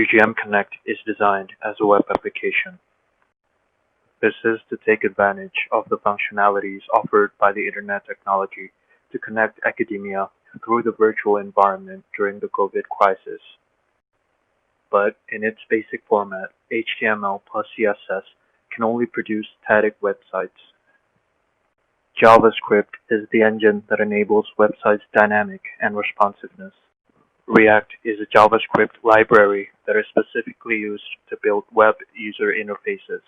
ugm-connect is designed as a web application. This is to take advantage of the functionalities offered by the Internet technology to connect academia through the virtual environment during the COVID crisis. But in its basic format, HTML plus CSS can only produce static websites. JavaScript is the engine that enables websites' dynamic and responsiveness. React is a JavaScript library that is specifically used to build web user interfaces.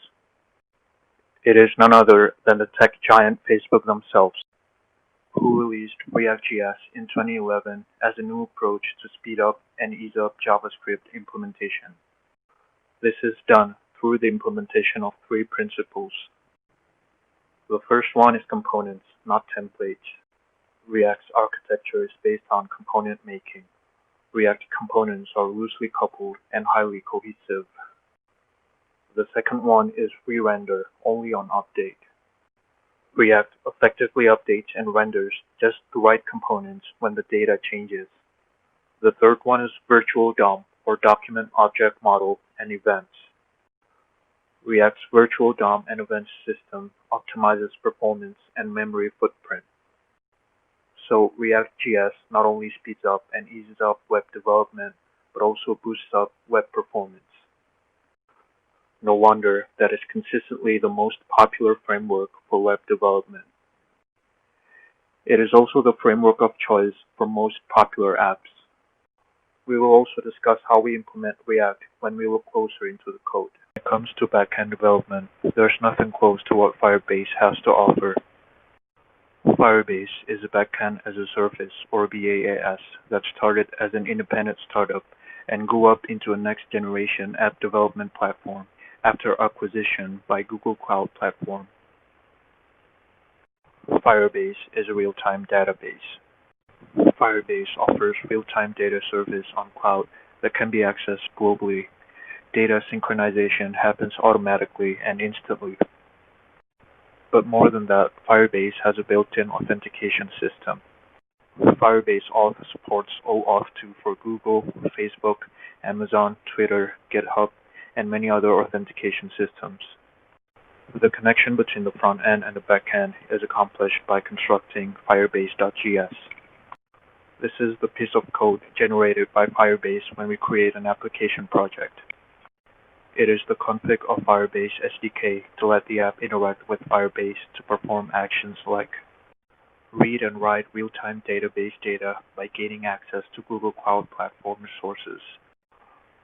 It is none other than the tech giant Facebook themselves, who released React.js in 2011 as a new approach to speed up and ease up JavaScript implementation. This is done through the implementation of three principles. The first one is components, not templates. React's architecture is based on component making. React components are loosely coupled and highly cohesive. The second one is re-render, only on update. React effectively updates and renders just the right components when the data changes. The third one is virtual DOM, or document object model and events. React's virtual DOM and events system optimizes performance and memory footprint. So React.js not only speeds up and eases up web development, but also boosts up web performance. No wonder that it's consistently the most popular framework for web development. It is also the framework of choice for most popular apps. We will also discuss how we implement React when we look closer into the code. When it comes to backend development, there's nothing close to what Firebase has to offer. Firebase is a backend as a service, or BaaS, that started as an independent startup and grew up into a next-generation app development platform after acquisition by Google Cloud Platform. Firebase is a real-time database. Firebase offers real-time data service on cloud that can be accessed globally. Data synchronization happens automatically and instantly. But more than that, Firebase has a built-in authentication system. Firebase Auth supports OAuth 2 for Google, Facebook, Amazon, Twitter, GitHub, and many other authentication systems. The connection between the front end and the back end is accomplished by constructing Firebase.js. This is the piece of code generated by Firebase when we create an application project. It is the config of Firebase SDK to let the app interact with Firebase to perform actions like read and write real-time database data by gaining access to Google Cloud Platform resources,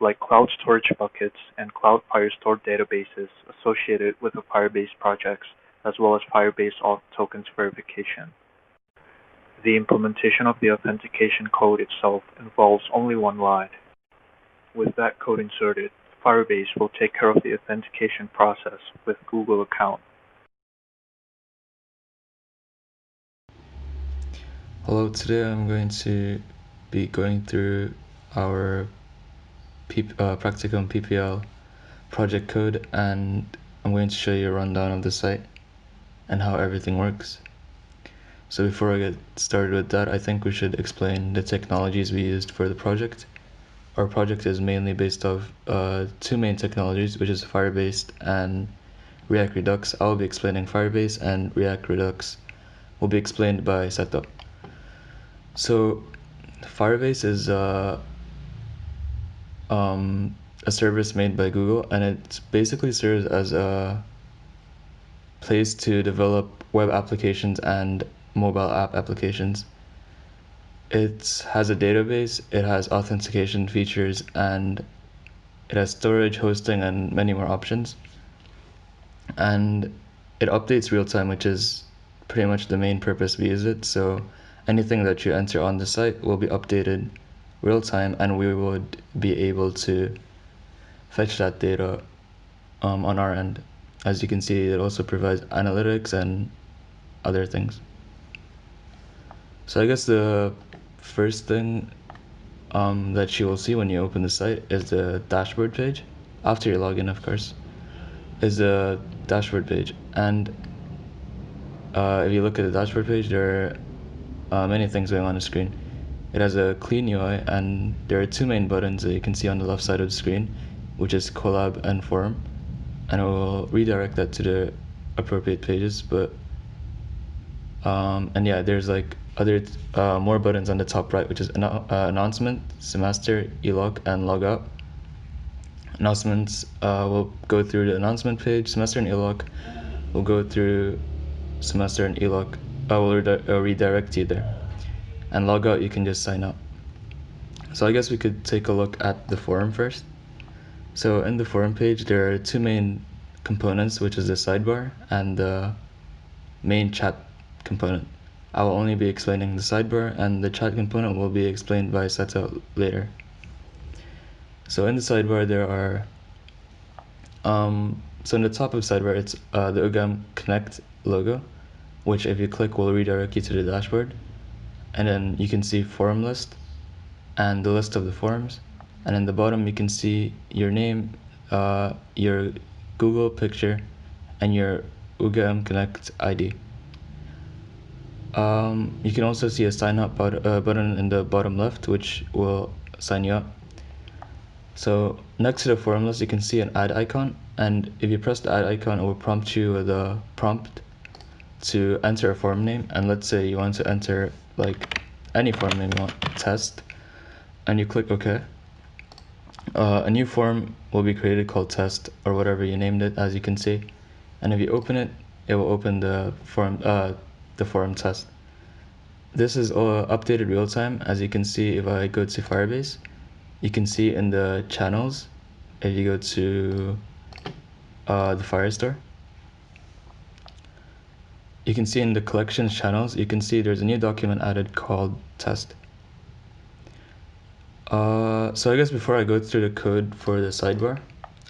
like cloud storage buckets and Cloud Firestore databases associated with the Firebase projects, as well as Firebase Auth tokens verification. The implementation of the authentication code itself involves only one line. With that code inserted, Firebase will take care of the authentication process with Google account. Hello, today I'm going to be going through our Practicum PPL project code, and I'm going to show you a rundown of the site and how everything works. So before I get started with that, I think we should explain the technologies we used for the project. Our project is mainly based off two main technologies, which is Firebase and React Redux. I'll be explaining Firebase, and React Redux will be explained by Seto. So Firebase is a service made by Google, and it basically serves as a place to develop web applications and mobile app applications. It has a database, it has authentication features, and it has storage, hosting, and many more options. And it updates real time, which is pretty much the main purpose we use it. So anything that you enter on the site will be updated real time, and we would be able to fetch that data on our end. As you can see, it also provides analytics and other things. So I guess the first thing that you will see when you open the site is the dashboard page. After your login, of course, is the dashboard page. And if you look at the dashboard page, there are many things going on the screen. It has a clean UI, and there are two main buttons that you can see on the left side of the screen, which is Collab and Forum, and it will redirect that to the appropriate pages. But and yeah, there's like other more buttons on the top right, which is announcement, semester, elog, and logout. Announcements will go through the announcement page. Semester and elog will go through semester and elog. Will redirect you there. And logout, you can just sign up. So I guess we could take a look at the forum first. So in the forum page, there are two main components, which is the sidebar and the main chat component. I will only be explaining the sidebar, and the chat component will be explained by Seto later. So in the sidebar, there are so in the top of sidebar, it's the ugm-connect logo, which if you click will redirect you to the dashboard. And then you can see forum list and the list of the forums. And in the bottom, you can see your name, your Google picture, and your ugm-connect ID. You can also see a sign up button in the bottom left, which will sign you up. So next to the forum list, you can see an add icon, and if you press the add icon, it will prompt you with a prompt to enter a forum name. And let's say you want to enter like any forum name you want, test, and you click OK. A new forum will be created called test, or whatever you named it, as you can see. And if you open it, it will open the forum test. This is updated real time, as you can see. If I go to Firebase, you can see in the channels, if you go to the Firestore, you can see in the collections channels, you can see there's a new document added called test. So I guess before I go through the code for the sidebar,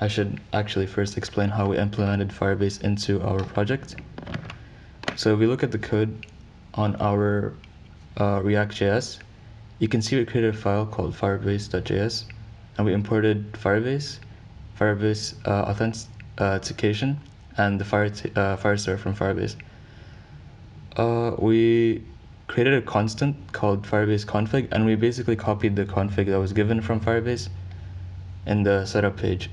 I should actually first explain how we implemented Firebase into our project. So if we look at the code on our React.js, you can see we created a file called firebase.js, and we imported Firebase Authentication, and the Firestore from Firebase. We created a constant called Firebase config, and we basically copied the config that was given from Firebase in the setup page.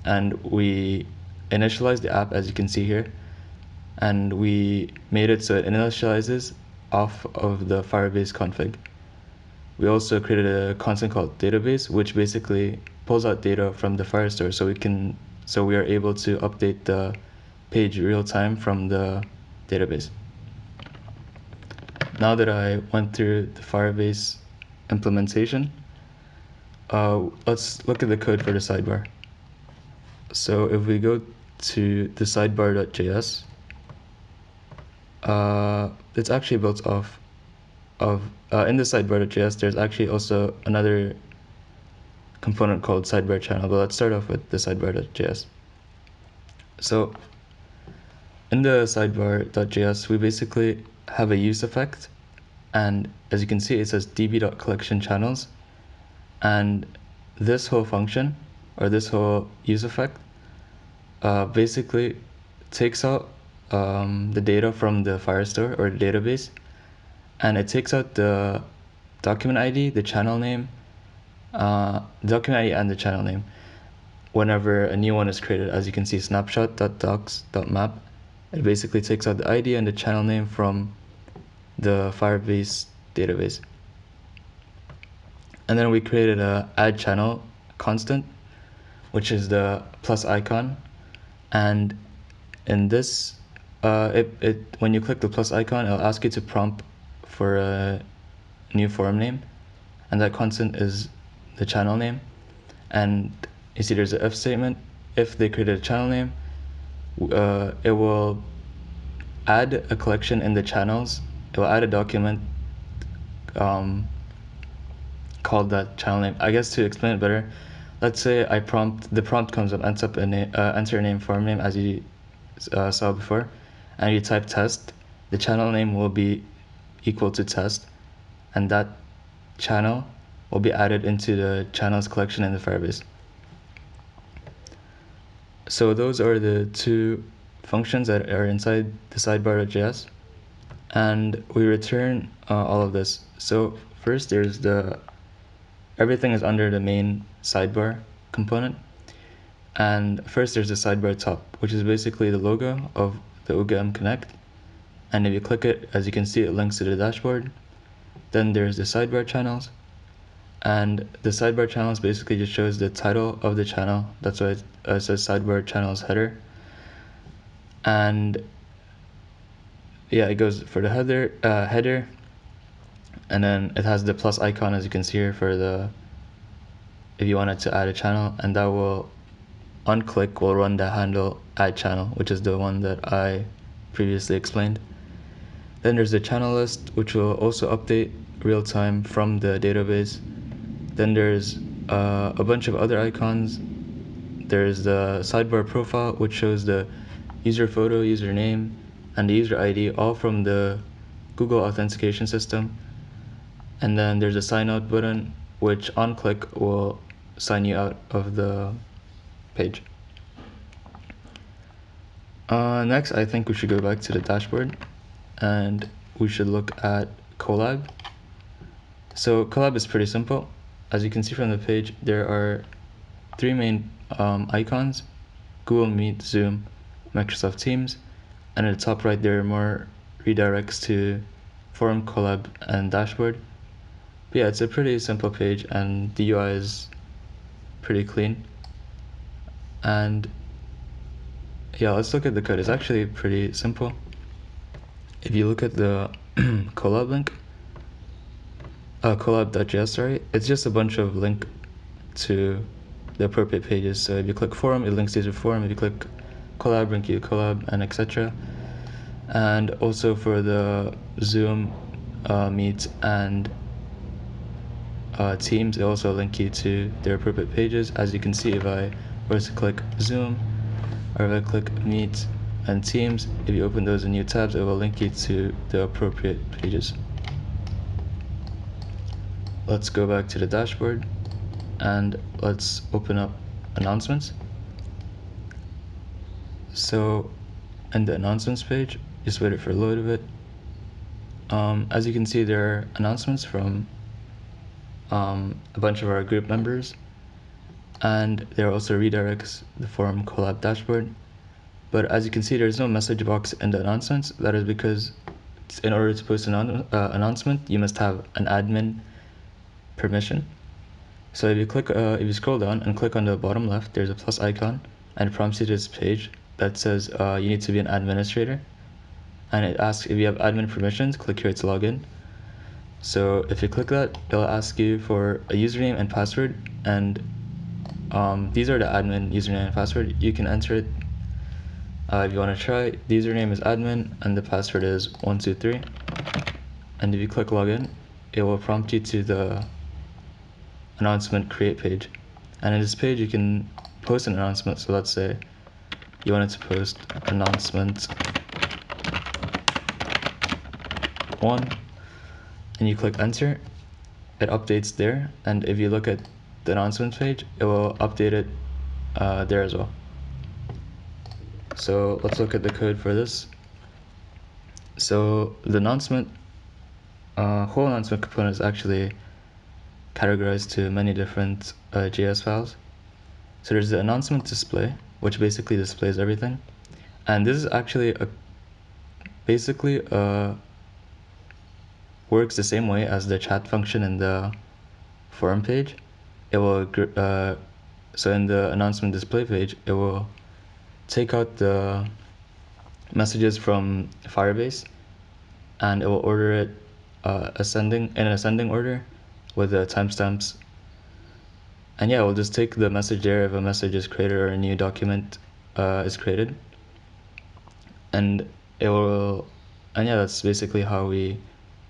And we initialized the app, as you can see here, and we made it so it initializes off of the Firebase config. We also created a constant called database, which basically pulls out data from the Firestore, so we are able to update the page real time from the database. Now that I went through the Firebase implementation, let's look at the code for the sidebar. So if we go to the sidebar.js, it's actually built off of in the sidebar.js. There's actually also another component called sidebar channel, but let's start off with the sidebar.js. So in the sidebar.js, we basically have a use effect, and as you can see, it says db.collection channels, and this whole function, or this whole use effect, basically takes out the data from the Firestore or the database, and it takes out the document ID, the channel name, document ID and the channel name whenever a new one is created. As you can see, snapshot.docs.map, it basically takes out the ID and the channel name from the Firebase database. And then we created a add channel constant, which is the plus icon, and in this when you click the plus icon, it'll ask you to prompt for a new forum name, and that constant is the channel name. And you see there's an if statement. If they created a channel name, it will add a collection in the channels. It will add a document called that channel name. I guess to explain it better, let's say the prompt comes up, enter a name, forum name, as you saw before, and you type test. The channel name will be equal to test, and that channel will be added into the channels collection in the Firebase. So those are the two functions that are inside the sidebar.js, and we return all of this. So First, everything is under the main sidebar component. And first there's the sidebar top, which is basically the logo of the ugm-connect. And if you click it, as you can see, it links to the dashboard. Then there's the sidebar channels. And the sidebar channels basically just shows the title of the channel. That's why it says sidebar channels header. And yeah, it goes for the header. And then it has the plus icon, as you can see here, if you wanted to add a channel, and that will, on click, will run the handle add channel, which is the one that I previously explained. Then there's the channel list, which will also update real time from the database. Then there's a bunch of other icons. There's the sidebar profile, which shows the user photo, username, and the user ID, all from the Google Authentication system. And then there's a sign out button, which on click will sign you out of the page. Next, I think we should go back to the dashboard and we should look at Collab. So Collab is pretty simple. As you can see from the page, there are three main icons: Google Meet, Zoom, Microsoft Teams, and at the top right there are more redirects to Forum, Collab, and Dashboard. But yeah, it's a pretty simple page and the UI is pretty clean. And yeah, let's look at the code. It's actually pretty simple. If you look at the Collab link, collab.js, sorry, it's just a bunch of link to the appropriate pages. So if you click forum, it links to your forum. If you click collab, link you to collab, and etc. And also for the Zoom, Meet, and Teams, it also link you to their appropriate pages. As you can see, if I were to click Zoom, or if I click Meet and Teams, if you open those in new tabs, it will link you to the appropriate pages. Let's go back to the dashboard and let's open up announcements. So in the announcements page, just wait for a load of it. As you can see, there are announcements from a bunch of our group members, and there are also redirects the forum collab dashboard. But as you can see, there's no message box in the announcements. That is because in order to post an announcement, you must have an admin permission. So if you scroll down and click on the bottom left, there's a plus icon, and it prompts you to this page that says you need to be an administrator, and it asks if you have admin permissions. Click here to log in. So if you click that, it'll ask you for a username and password, and these are the admin username and password. You can enter it if you want to try. The username is admin and the password is 123. And if you click login, it will prompt you to the announcement create page. And in this page, you can post an announcement. So let's say you wanted to post announcement 1, and you click enter. It updates there, and if you look at the announcement page, it will update it there as well. So let's look at the code for this. So the announcement, whole announcement component is actually categorized to many different JS files. So there's the announcement display, which basically displays everything. And this is actually basically works the same way as the chat function in the forum page. It will so in the announcement display page, it will take out the messages from Firebase, and it will order it in ascending order with the timestamps. And yeah, we'll just take the message there if a message is created or a new document is created. And yeah, that's basically how we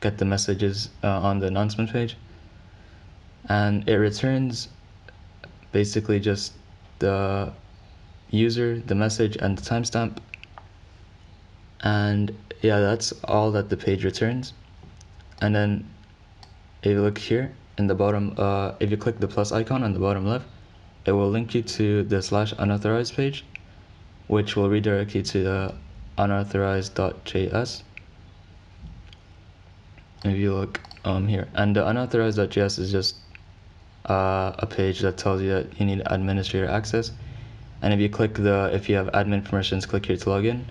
get the messages on the announcement page. And it returns basically just the user, the message, and the timestamp. And yeah, that's all that the page returns. And then if you look here in the bottom, if you click the plus icon on the bottom left, it will link you to the /unauthorized page, which will redirect you to the unauthorized.js. If you look here. And the unauthorized.js is just a page that tells you that you need administrator access. And if you have admin permissions, click here to login.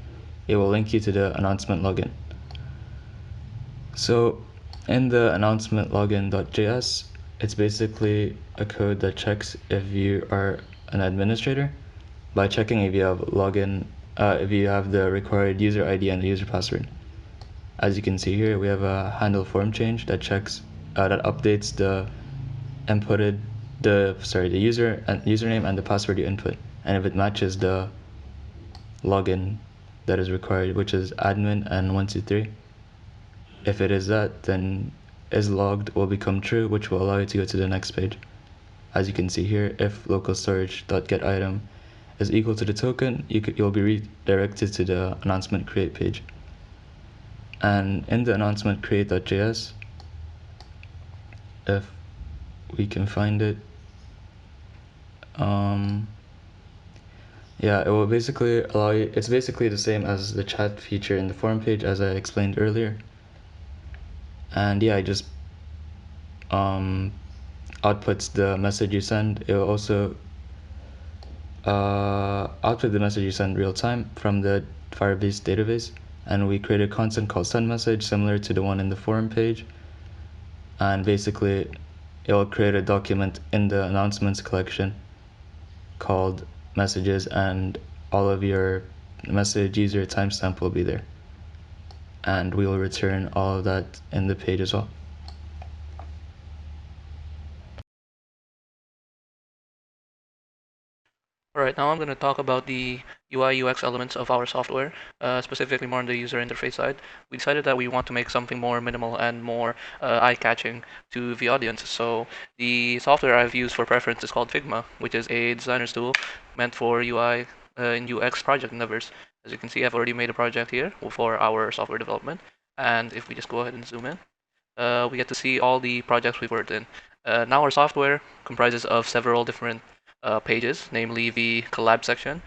It will link you to the announcement login. So in the announcement login.js, it's basically a code that checks if you are an administrator by checking if you have if you have the required user ID and the user password. As you can see here, we have a handle form change that checks that updates the username and the password you input, and if it matches the login that is required, which is admin and 123. If it is that, then is logged will become true, which will allow you to go to the next page. As you can see here, if local storage.getItem is equal to the token, you'll be redirected to the announcement create page. And in the announcement create.js, if we can find it, yeah, it will basically allow you, it's basically the same as the chat feature in the forum page as I explained earlier. And yeah, it just outputs the message you send. It will also output the message you send real time from the Firebase database. And we create a constant called send message similar to the one in the forum page. And basically, it will create a document in the announcements collection called messages, and all of your message user timestamp will be there. And we will return all of that in the page as well. Alright, now I'm going to talk about the UI UX elements of our software, specifically more on the user interface side. We decided that we want to make something more minimal and more eye-catching to the audience. So the software I've used for preference is called Figma, which is a designer's tool meant for UI and UX project endeavors. As you can see, I've already made a project here for our software development. And if we just go ahead and zoom in, we get to see all the projects we've worked in. Now our software comprises of several different pages, namely the Collab section,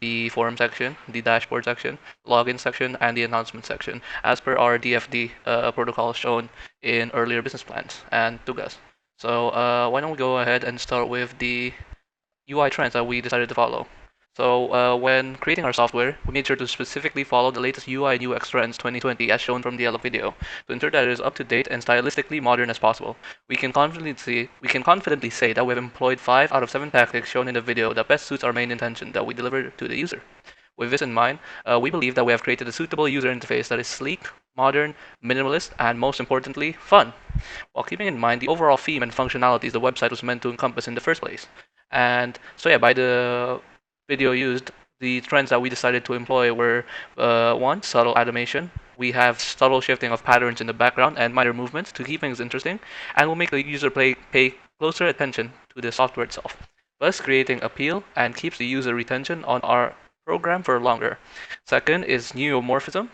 the forum section, the dashboard section, login section, and the announcement section, as per our DFD protocol shown in earlier business plans and tugas. So why don't we go ahead and start with the UI trends that we decided to follow. So when creating our software, we made sure to specifically follow the latest UI and UX trends 2020 as shown from the yellow video to ensure that it is up to date and stylistically modern as possible. We can confidently say that we have employed 5 out of 7 tactics shown in the video that best suits our main intention that we deliver to the user. With this in mind, we believe that we have created a suitable user interface that is sleek, modern, minimalist, and most importantly, fun, while keeping in mind the overall theme and functionalities the website was meant to encompass in the first place. And so yeah, by the video used, the trends that we decided to employ were one, subtle animation. We have subtle shifting of patterns in the background and minor movements to keep things interesting, and will make the user pay closer attention to the software itself, thus creating appeal and keeps the user retention on our program for longer. Second is neomorphism.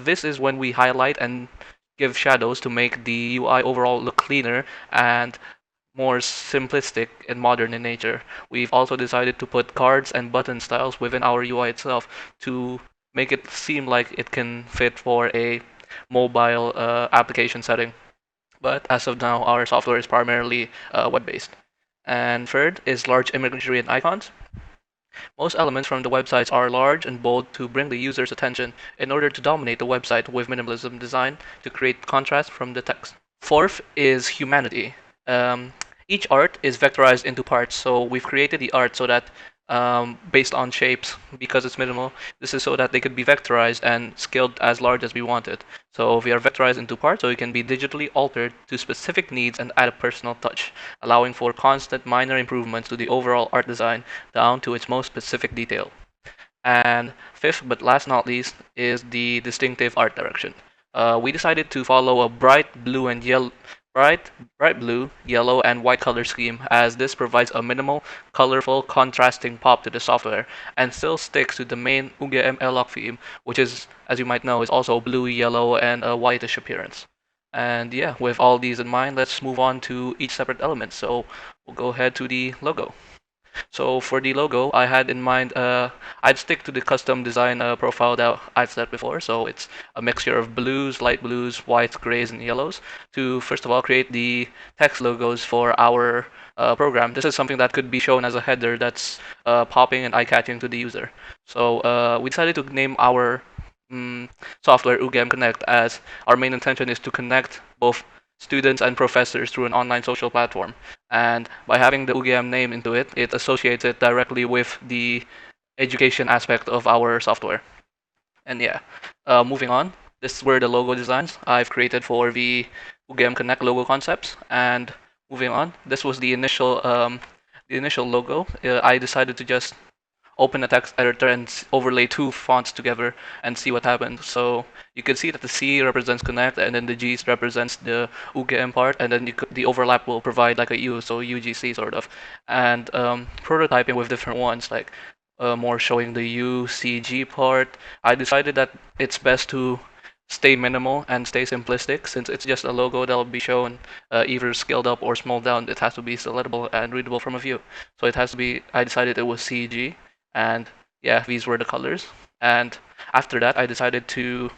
This is when we highlight and give shadows to make the UI overall look cleaner and more simplistic and modern in nature. We've also decided to put cards and button styles within our UI itself to make it seem like it can fit for a mobile application setting. But as of now, our software is primarily web-based. And third is large imagery and icons. Most elements from the websites are large and bold to bring the user's attention in order to dominate the website with minimalism design to create contrast from the text. Fourth is humanity. Each art is vectorized into parts, so we've created the art so that based on shapes, because it's minimal, this is so that they could be vectorized and scaled as large as we want it. So we are vectorized into parts so it can be digitally altered to specific needs and add a personal touch, allowing for constant minor improvements to the overall art design down to its most specific detail. And fifth, but last not least, is the distinctive art direction. We decided to follow a bright blue, yellow, and white color scheme, as this provides a minimal, colorful, contrasting pop to the software, and still sticks to the main ugm theme, which is, as you might know, is also blue, yellow, and a whitish appearance. And yeah, with all these in mind, let's move on to each separate element. So we'll go ahead to the logo. So for the logo, I had in mind, I'd stick to the custom design profile that I've said before. So it's a mixture of blues, light blues, whites, grays, and yellows to first of all create the text logos for our program. This is something that could be shown as a header that's popping and eye-catching to the user. So we decided to name our software ugm-connect, as our main intention is to connect both students and professors through an online social platform. And by having the UGM name into it, it associates it directly with the education aspect of our software. And yeah, moving on, this were the logo designs I've created for the UGM Connect logo concepts. And moving on, this was the initial logo. I decided to just open a text editor and overlay two fonts together and see what happens. So you can see that the C represents connect, and then the G represents the UGM part, and then the overlap will provide like a U, so UGC sort of. And prototyping with different ones, like more showing the UCG part. I decided that it's best to stay minimal and stay simplistic, since it's just a logo that will be shown either scaled up or small down. It has to be selectable and readable from a view. So it has to be, I decided it was CG, and yeah, these were the colors. And after that, I decided to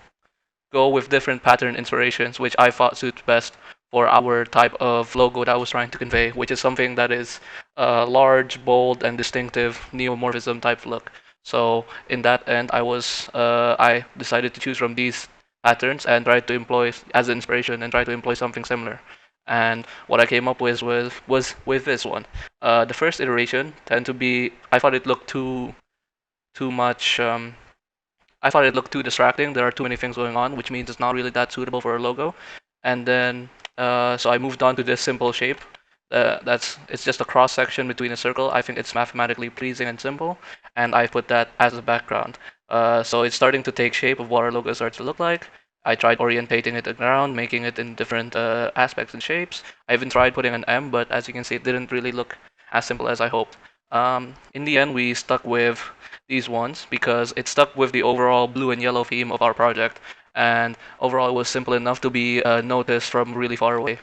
go with different pattern inspirations, which I thought suits best for our type of logo that I was trying to convey, which is something that is large, bold, and distinctive neomorphism type look. So in that end, I decided to choose from these patterns and try to employ as inspiration and try to employ something similar. And what I came up with was with this one. The first iteration tend to be, I thought it looked too much. I thought it looked too distracting. There are too many things going on, which means it's not really that suitable for a logo. And then, so I moved on to this simple shape. It's just a cross section between a circle. I think it's mathematically pleasing and simple, and I put that as a background. So it's starting to take shape of what our logo starts to look like. I tried orientating it around, making it in different aspects and shapes. I even tried putting an M, but as you can see, it didn't really look as simple as I hoped. In the end, we stuck with these ones because it stuck with the overall blue and yellow theme of our project, and overall it was simple enough to be noticed from really far away.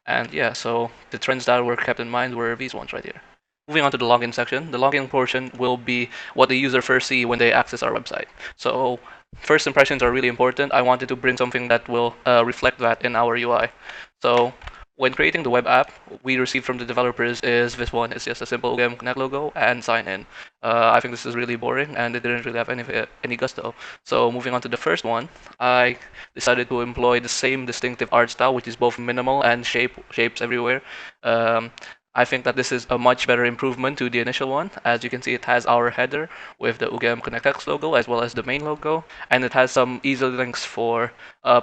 And yeah, so the trends that were kept in mind were these ones right here. Moving on to the login section, the login portion will be what the user first see when they access our website. So first impressions are really important. I wanted to bring something that will reflect that in our UI. So when creating the web app, we received from the developers is this one. It's just a simple UGM Connect logo and sign in. I think this is really boring and it didn't really have any gusto. So moving on to the first one, I decided to employ the same distinctive art style, which is both minimal and shapes everywhere. I think that this is a much better improvement to the initial one. As you can see, it has our header with the UGM Connect X logo as well as the main logo, and it has some easy links for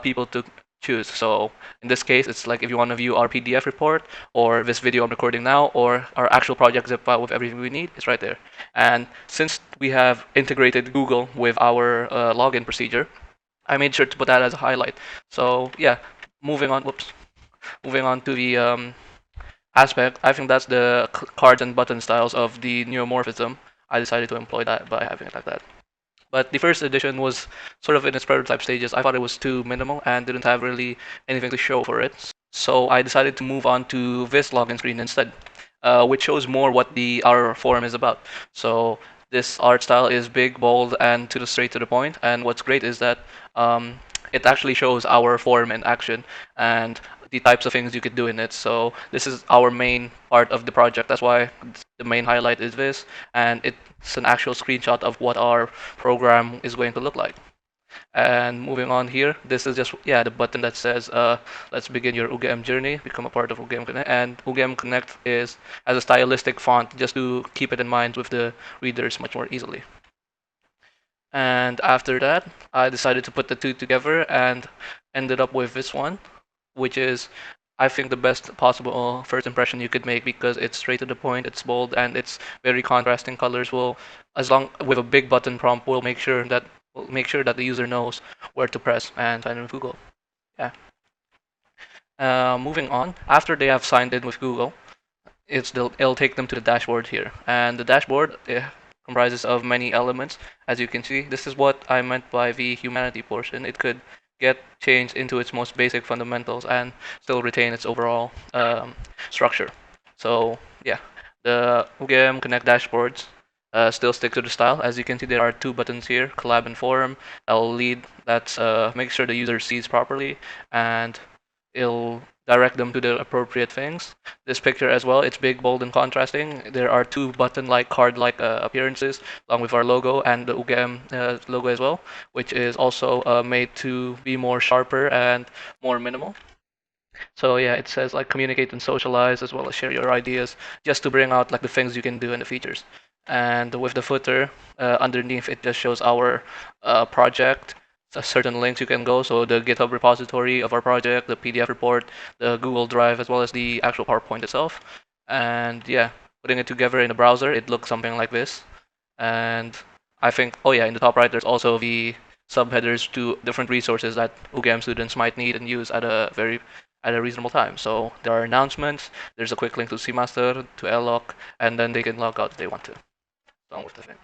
people to choose. So in this case, it's like if you want to view our PDF report or this video I'm recording now or our actual project zip file with everything we need, it's right there. And since we have integrated Google with our login procedure, I made sure to put that as a highlight. So yeah, moving on. Whoops. Moving on to the aspect, I think that's the cards and button styles of the neomorphism. I decided to employ that by having it like that. But the first edition was sort of in its prototype stages. I thought it was too minimal and didn't have really anything to show for it. So I decided to move on to this login screen instead, which shows more what our forum is about. So this art style is big, bold, and straight to the point. And what's great is that it actually shows our forum in action and the types of things you could do in it. So this is our main part of the project. That's why the main highlight is this, and it's an actual screenshot of what our program is going to look like. And moving on here, this is just the button that says let's begin your UGM journey, become a part of UGM Connect. And UGM Connect is as a stylistic font just to keep it in mind with the readers much more easily. And after that, I decided to put the two together and ended up with this one, which is, I think, the best possible first impression you could make because it's straight to the point, it's bold, and it's very contrasting colors. Will, as long with a big button prompt, will make sure that the user knows where to press and sign in with Google. Yeah. Moving on, after they have signed in with Google, it'll take them to the dashboard here, and the dashboard comprises of many elements. As you can see, this is what I meant by the humanity portion. It could get changed into its most basic fundamentals and still retain its overall structure. So yeah, The ugm-connect dashboards still stick to the style. As you can see, there are two buttons here, Collab and Forum. That'll lead, that's make sure the user sees properly, and it'll direct them to the appropriate things. This picture as well, it's big, bold, and contrasting. There are two button-like, card-like appearances, along with our logo and the UGM logo as well, which is also made to be more sharper and more minimal. So yeah, it says like communicate and socialize as well as share your ideas, just to bring out like the things you can do and the features. And with the footer underneath, it just shows our project, certain links you can go. So the GitHub repository of our project, the PDF report, the Google Drive, as well as the actual PowerPoint itself. And yeah, putting it together in a browser, it looks something like this. And I think, oh yeah, in the top right, there's also the subheaders to different resources that UGM students might need and use at a reasonable time. So there are announcements, there's a quick link to Seamaster, to LLock, and then they can log out if they want to. Along with the thing.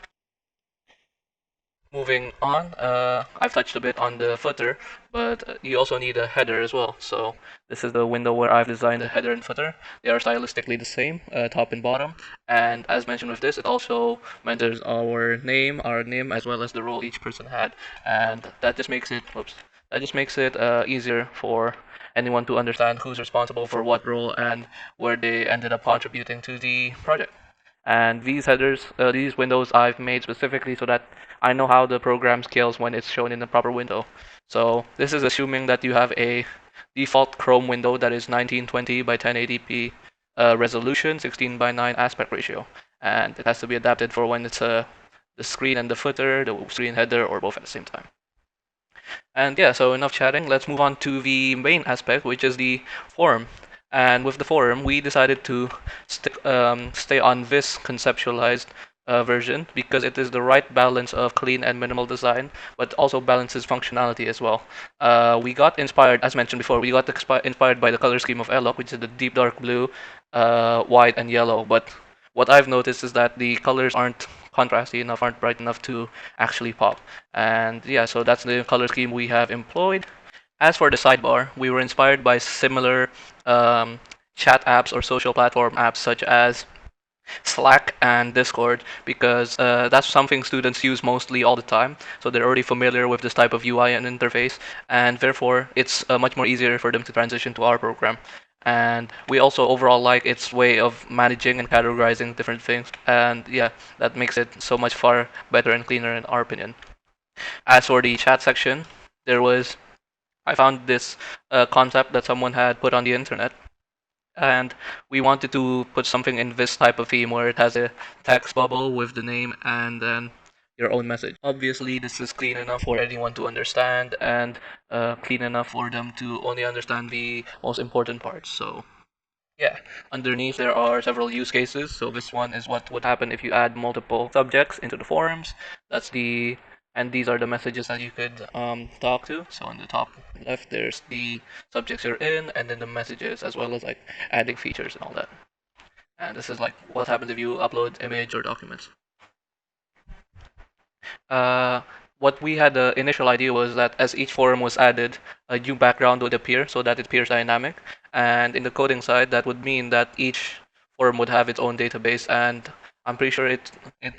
Moving on, I've touched a bit on the footer, but you also need a header as well. So this is the window where I've designed the header and footer. They are stylistically the same, top and bottom. And as mentioned with this, it also mentions our name, as well as the role each person had. And that just makes it, easier for anyone to understand who's responsible for what role and where they ended up contributing to the project. And these headers, these windows I've made specifically so that I know how the program scales when it's shown in the proper window. So this is assuming that you have a default Chrome window that is 1920 by 1080p resolution, 16 by 9 aspect ratio. And it has to be adapted for when it's the screen and the footer, the screen header, or both at the same time. And yeah, so enough chatting. Let's move on to the main aspect, which is the forum. And with the forum, we decided to stay on this conceptualized version because it is the right balance of clean and minimal design, but also balances functionality as well. We got inspired, as mentioned before, we got inspired by the color scheme of LLock, which is the deep dark blue, white, and yellow. But what I've noticed is that the colors aren't contrasty enough, aren't bright enough to actually pop. And yeah, so that's the color scheme we have employed. As for the sidebar, we were inspired by similar chat apps or social platform apps such as Slack and Discord because that's something students use mostly all the time. So they're already familiar with this type of UI and interface, and therefore it's much more easier for them to transition to our program. And we also overall like its way of managing and categorizing different things. And yeah, that makes it so much far better and cleaner in our opinion. As for the chat section, I found this concept that someone had put on the internet, and we wanted to put something in this type of theme where it has a text bubble with the name and then your own message. Obviously, this is clean enough for anyone to understand and clean enough for them to only understand the most important parts. So yeah, underneath there are several use cases. So this one is what would happen if you add multiple subjects into the forums. And these are the messages that you could talk to. So on the top left, there's the subjects you're in, and then the messages, as well as like adding features and all that. And this is like what happens if you upload image or documents. Uh, what we had the initial idea was that as each forum was added, a new background would appear so that it appears dynamic. And in the coding side, that would mean that each forum would have its own database, and I'm pretty sure it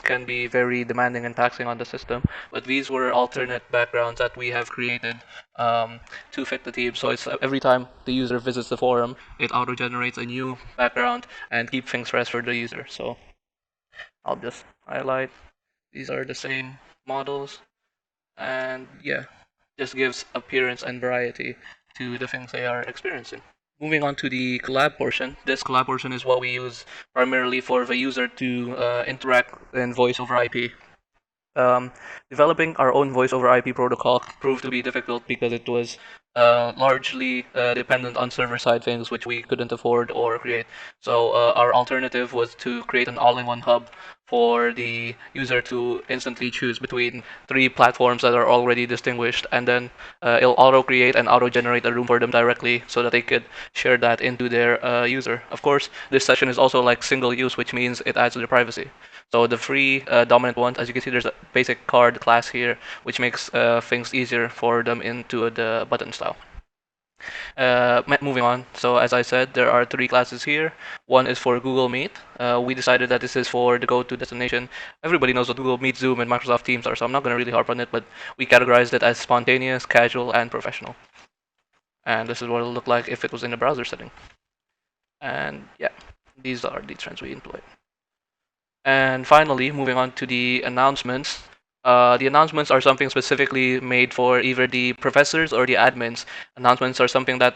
can be very demanding and taxing on the system. But these were alternate backgrounds that we have created to fit the team. So it's every time the user visits the forum, it auto generates a new background and keep things fresh for the user. So I'll just highlight. These are the same models, and yeah, just gives appearance and variety to the things they are experiencing. Moving on to the collab portion. This collab portion is what we use primarily for the user to interact in voice over IP. Um, Developing our own voice over IP protocol proved to be difficult because it was largely dependent on server-side things which we couldn't afford or create. So our alternative was to create an all-in-one hub for the user to instantly choose between three platforms that are already distinguished, and then it'll auto-create and auto-generate a room for them directly so that they could share that into their user. Of course, this session is also like single use, which means it adds to their privacy. So the free dominant ones, as you can see, there's a basic card class here, which makes things easier for them into the button style. Moving on. So as I said, there are three classes here. One is for Google Meet. We decided that this is for the go-to destination. Everybody knows what Google Meet, Zoom, and Microsoft Teams are, so I'm not going to really harp on it, but we categorized it as spontaneous, casual, and professional. And this is what it'll look like if it was in a browser setting. And yeah, these are the trends we employ. And finally, moving on to the announcements. The announcements are something specifically made for either the professors or the admins. Announcements are something that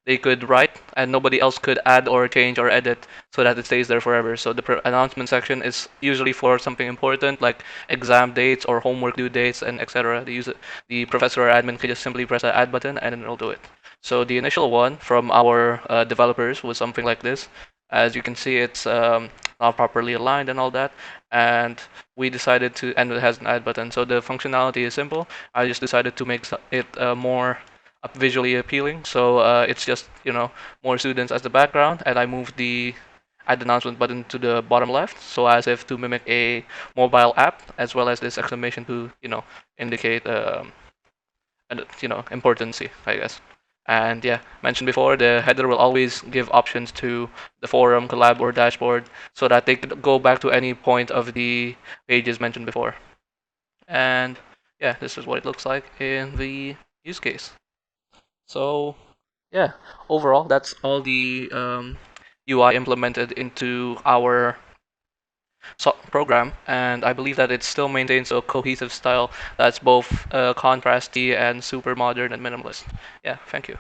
they could write and nobody else could add or change or edit so that it stays there forever. So the announcement section is usually for something important like exam dates or homework due dates and etc. The professor or admin can just simply press the add button and it'll do it. So the initial one from our developers was something like this. As you can see, it's not properly aligned and all that. And we decided to, and it has an add button. So the functionality is simple. I just decided to make it more visually appealing. So it's just, more students as the background. And I moved the add announcement button to the bottom left. So as if to mimic a mobile app, as well as this exclamation to, indicate, importancy, I guess. And yeah, mentioned before, the header will always give options to the forum, collab, or dashboard so that they could go back to any point of the pages mentioned before. And yeah, this is what it looks like in the use case. So yeah, overall, that's all the UI implemented into our program, and I believe that it still maintains a cohesive style that's both contrasty and super modern and minimalist. Yeah, thank you.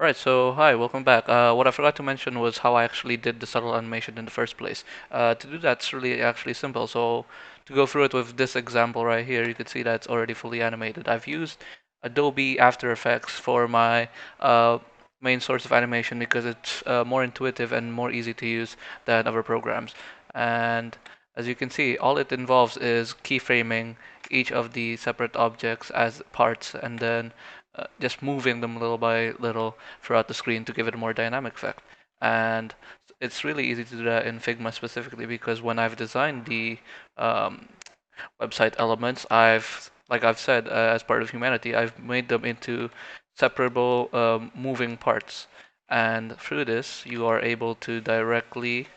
Alright, so hi, welcome back. What I forgot to mention was how I actually did the subtle animation in the first place. To do that, it's really actually simple. So to go through it with this example right here, you can see that it's already fully animated. I've used Adobe After Effects for my main source of animation because it's more intuitive and more easy to use than other programs. And as you can see, all it involves is keyframing each of the separate objects as parts and then just moving them little by little throughout the screen to give it a more dynamic effect. And it's really easy to do that in Figma specifically because when I've designed the um, website elements, like I've said, as part of humanity, I've made them into separable moving parts. And through this, you are able to directly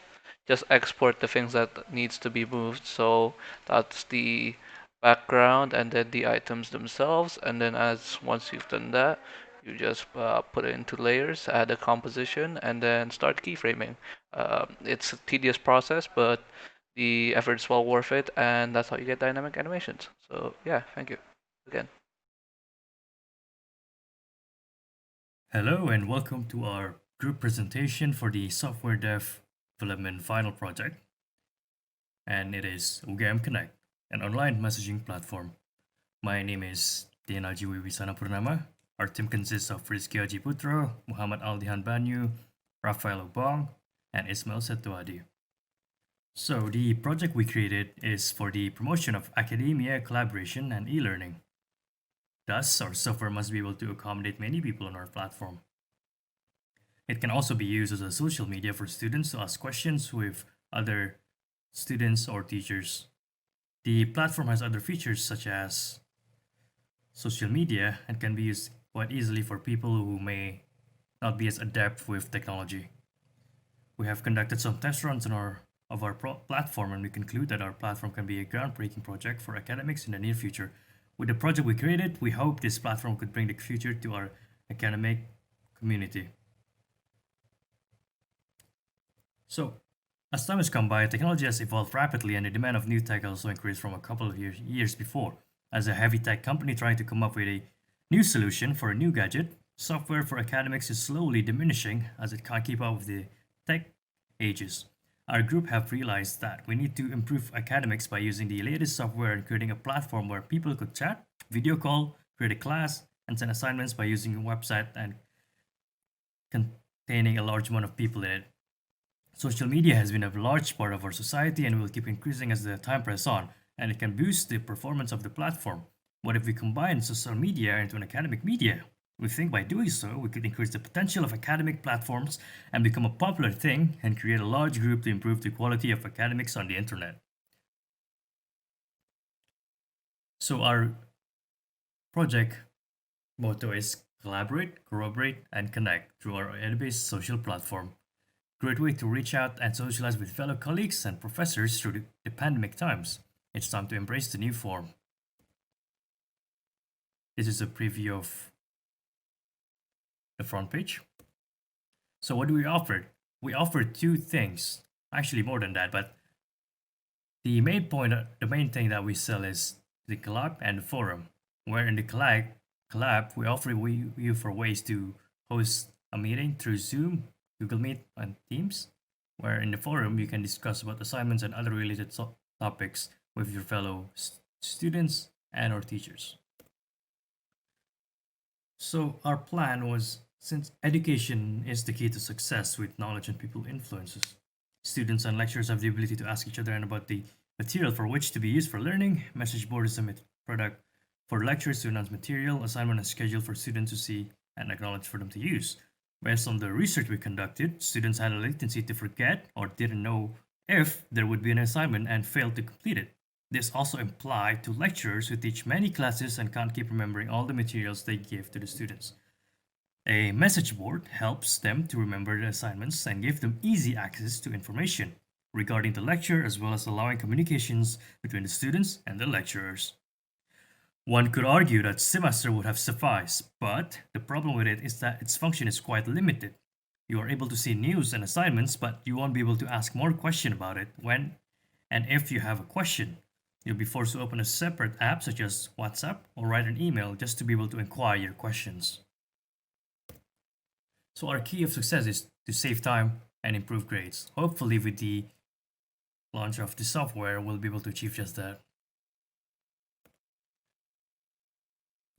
just export the things that needs to be moved. So that's the background and then the items themselves. And then as once you've done that, you just put it into layers, add a composition, and then start keyframing. It's a tedious process, but the effort's well worth it, and that's how you get dynamic animations. So yeah, thank you again. Hello and welcome to our group presentation for the Software Development Final Project. And it is ugm-connect, an online messaging platform. My name is Dhean Adji W P. Our team consists of Rizkiaji Putro, Muhammad Aldihan B, Raphael O, Bong, and Ismail Seto Adi. So the project we created is for the promotion of academia, collaboration, and e-learning. Thus, our software must be able to accommodate many people on our platform. It can also be used as a social media for students to ask questions with other students or teachers. The platform has other features such as social media and can be used quite easily for people who may not be as adept with technology. We have conducted some test runs of our platform, and we conclude that our platform can be a groundbreaking project for academics in the near future. With the project we created, we hope this platform could bring the future to our academic community. So, as time has come by, technology has evolved rapidly and the demand of new tech also increased from a couple of years before. As a heavy tech company trying to come up with a new solution for a new gadget, software for academics is slowly diminishing as it can't keep up with the tech ages. Our group have realized that we need to improve academics by using the latest software and creating a platform where people could chat, video call, create a class, and send assignments by using a website and containing a large amount of people in it. Social media has been a large part of our society and will keep increasing as the time presses on, and it can boost the performance of the platform. What if we combine social media into an academic media? We think by doing so, we could increase the potential of academic platforms and become a popular thing and create a large group to improve the quality of academics on the internet. So our project motto is collaborate, corroborate, and connect through our database social platform. Great way to reach out and socialize with fellow colleagues and professors through the pandemic times. It's time to embrace the new form. This is a preview of the front page. So what do we offer? We offer two things, actually more than that, but the main thing that we sell is the Collab and the forum, where in the Collab we offer you for ways to host a meeting through Zoom, Google Meet, and Teams, where in the forum you can discuss about assignments and other related topics with your fellow students and or teachers. So our plan was, since education is the key to success with knowledge and people influences, students and lecturers have the ability to ask each other about the material for which to be used for learning. Message board is a product for lecturers to announce material, assignment, and schedule for students to see and acknowledge for them to use. Based on the research we conducted, students had a latency to forget or didn't know if there would be an assignment and failed to complete it. This also applied to lecturers who teach many classes and can't keep remembering all the materials they give to the students. A message board helps them to remember the assignments and give them easy access to information regarding the lecture, as well as allowing communications between the students and the lecturers. One could argue that Semester would have sufficed, but the problem with it is that its function is quite limited. You are able to see news and assignments, but you won't be able to ask more questions about it when and if you have a question. You'll be forced to open a separate app such as WhatsApp or write an email just to be able to inquire your questions. So our key of success is to save time and improve grades. Hopefully with the launch of the software, we'll be able to achieve just that.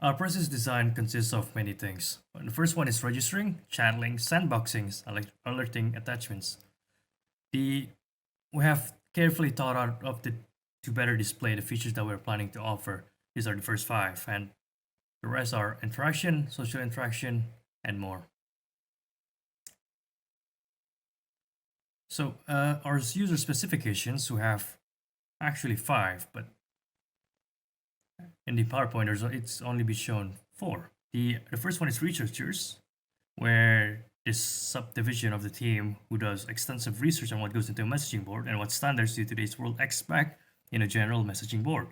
Our process design consists of many things. The first one is registering, channeling, sandboxing, alerting attachments. We have carefully thought out of to better display the features that we're planning to offer. These are the first 5, and the rest are interaction, social interaction, and more. So our user specifications, we have actually 5, but in the PowerPoint, it's only been shown 4. The first one is researchers, where this subdivision of the team who does extensive research on what goes into a messaging board and what standards do today's world expect in a general messaging board.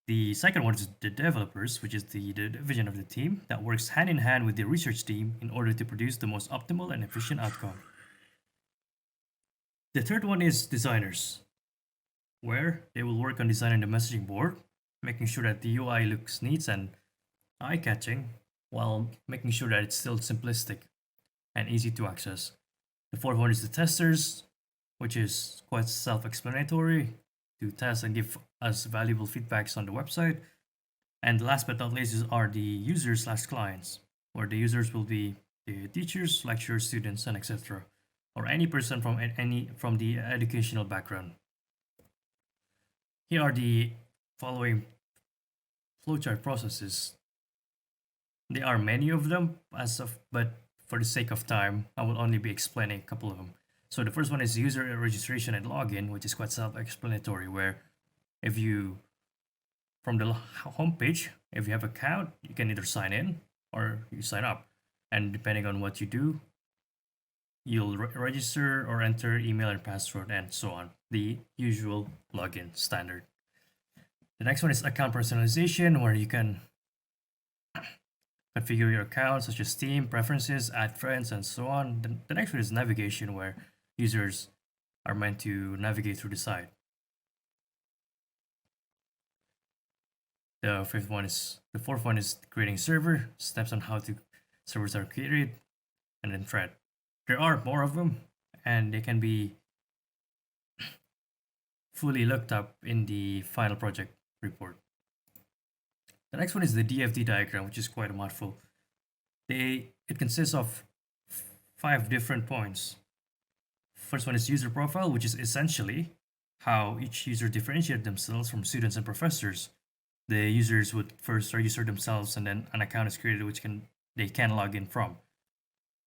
The second one is the developers, which is the division of the team that works hand in hand with the research team in order to produce the most optimal and efficient outcome. The third one is designers, where they will work on designing the messaging board, making sure that the UI looks neat and eye-catching, while making sure that it's still simplistic and easy to access. The fourth one is the testers, which is quite self-explanatory, to test and give us valuable feedbacks on the website. And last but not least are the users/clients, where the users will be the teachers, lecturers, students, and etc., or any person from the educational background. Here are the following flowchart processes. There are many of them but for the sake of time, I will only be explaining a couple of them. So the first one is user registration and login, which is quite self-explanatory, where if you, from the home page, if you have an account, you can either sign in or you sign up. And depending on what you do, you'll register or enter email and password and so on. The usual login standard. The next one is account personalization, where you can configure your account, such as theme, preferences, add friends, and so on. The next one is navigation, where users are meant to navigate through the site. The fourth one is creating server, steps on how servers are created, and then thread. There are more of them, and they can be fully looked up in the final project report. The next one is the DFD diagram, which is quite a mouthful. It consists of 5 different points. First one is user profile, which is essentially how each user differentiates themselves from students and professors. The users would first register themselves, and then an account is created which they can log in from.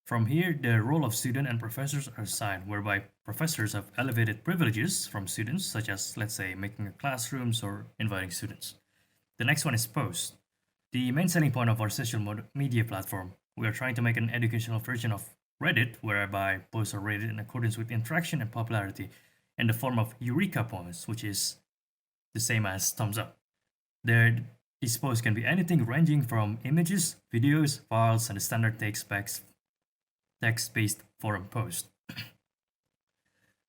From here, the role of student and professors are assigned, whereby professors have elevated privileges from students, such as, let's say, making classrooms or inviting students. The next one is post. The main selling point of our social media platform, we are trying to make an educational version of Reddit, whereby posts are rated in accordance with interaction and popularity in the form of Eureka points, which is the same as thumbs up. These posts can be anything ranging from images, videos, files, and the standard text-based forum post.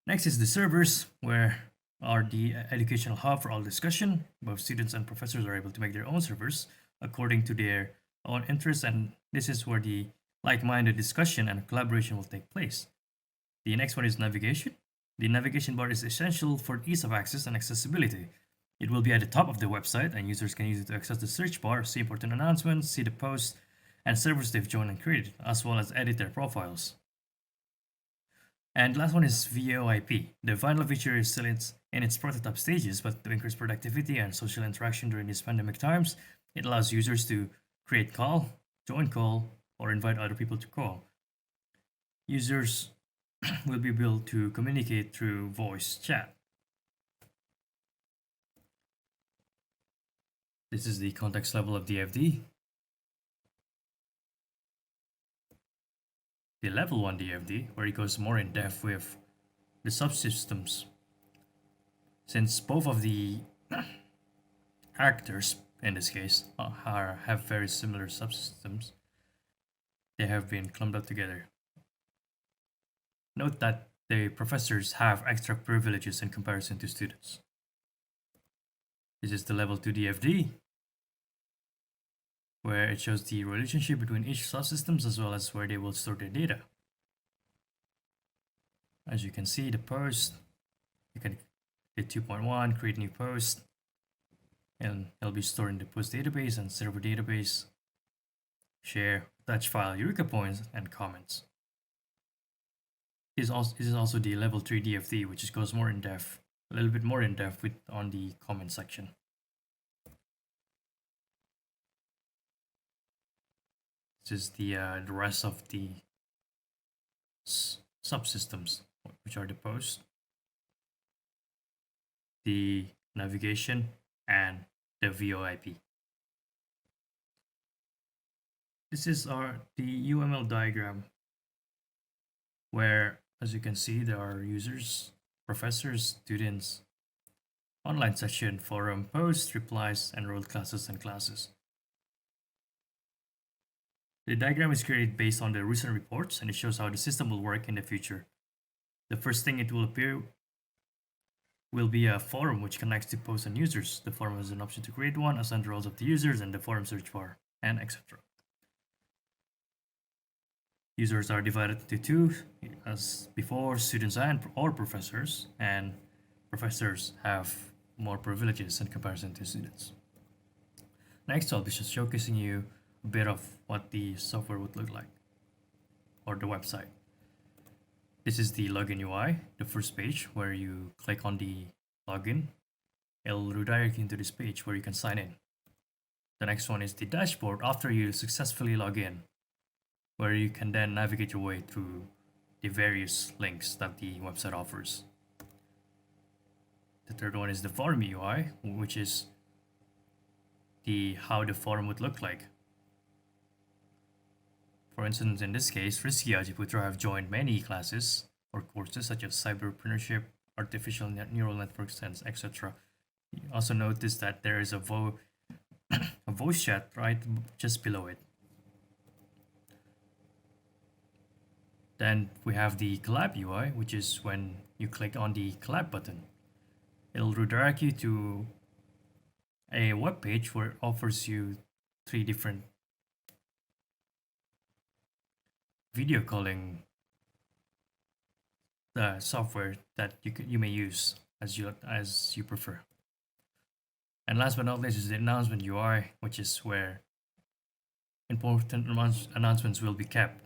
Next is the servers, where are the educational hub for all discussion. Both students and professors are able to make their own servers according to their own interests, and this is where the like-minded discussion and collaboration will take place. The next one is navigation. The navigation bar is essential for ease of access and accessibility. It will be at the top of the website, and users can use it to access the search bar, see important announcements, see the posts and servers they've joined and created, as well as edit their profiles. And last one is VoIP. The final feature is still in its prototype stages, but to increase productivity and social interaction during these pandemic times, it allows users to create call, join call, or invite other people to call. Users will be able to communicate through voice chat. This is the context level of DFD. The level 1 DFD, where it goes more in depth with the subsystems. Since both of the actors, in this case, have very similar subsystems, they have been clumped up together. Note that the professors have extra privileges in comparison to students. This is the level 2 DFD, where it shows the relationship between each subsystems as well as where they will store their data. As you can see, the post, you can hit 2.1, create new post, and it'll be stored in the post database and server database, share, attach file, Eureka points, and comments. This is also the level 3 DFD, which goes more in depth, a little bit more in depth on the comment section. This is the rest of the subsystems, which are the post, the navigation, and the VoIP. This is the UML diagram, where, as you can see, there are users, professors, students, online section, forum, posts, replies, enrolled classes, and classes. The diagram is created based on the recent reports, and it shows how the system will work in the future. The first thing it will appear will be a forum which connects to posts and users. The forum has an option to create one, assign the roles of the users and the forum search bar, and etc. Users are divided into two, as before, students or professors, and professors have more privileges in comparison to students. Next, I'll be just showcasing you a bit of what the software would look like, or the website. This is the login UI, the first page where you click on the login. It'll redirect you into this page where you can sign in. The next one is the dashboard after you successfully log in, where you can then navigate your way through the various links that the website offers. The third one is the forum UI, which is how the forum would look like. For instance, in this case, Rizkiaji Putro have joined many classes or courses such as cyberpreneurship, artificial neural networks, and etc. You also notice that there is a voice chat right just below it. Then we have the Collab UI, which is when you click on the Collab button. It'll redirect you to a web page where it offers you 3 different video calling software that you may use as you prefer. And last but not least is the announcement UI, which is where important announcements will be kept.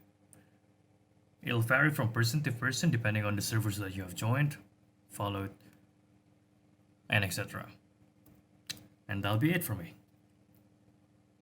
It'll vary from person to person depending on the servers that you have joined, followed, and etc. And that'll be it for me.